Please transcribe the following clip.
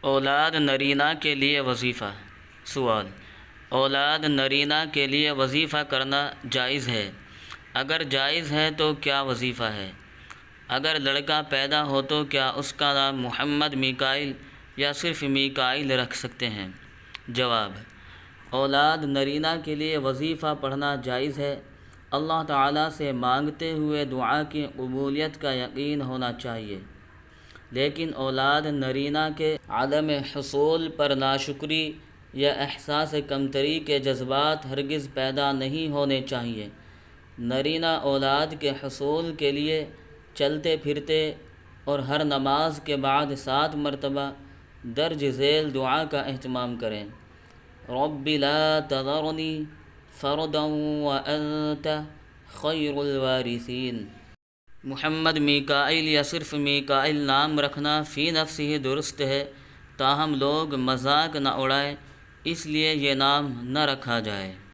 اولاد نرینہ کے لیے وظیفہ۔ سوال: اولاد نرینہ کے لیے وظیفہ کرنا جائز ہے؟ اگر جائز ہے تو کیا وظیفہ ہے؟ اگر لڑکا پیدا ہو تو کیا اس کا نام محمد میکائیل یا صرف میکائیل رکھ سکتے ہیں؟ جواب: اولاد نرینہ کے لیے وظیفہ پڑھنا جائز ہے۔ اللہ تعالیٰ سے مانگتے ہوئے دعا کی قبولیت کا یقین ہونا چاہیے، لیکن اولاد نرینہ کے عدم حصول پر ناشکری یا احساس کمتری کے جذبات ہرگز پیدا نہیں ہونے چاہیے۔ نرینہ اولاد کے حصول کے لیے چلتے پھرتے اور ہر نماز کے بعد 7 مرتبہ درج ذیل دعا کا اہتمام کریں: رب لا تذرنی فردا وانت خیر الوارثین۔ محمد میکائیل یا صرف میکائیل نام رکھنا فی نفسہ ہی درست ہے، تاہم لوگ مذاق نہ اڑائیں، اس لیے یہ نام نہ رکھا جائے۔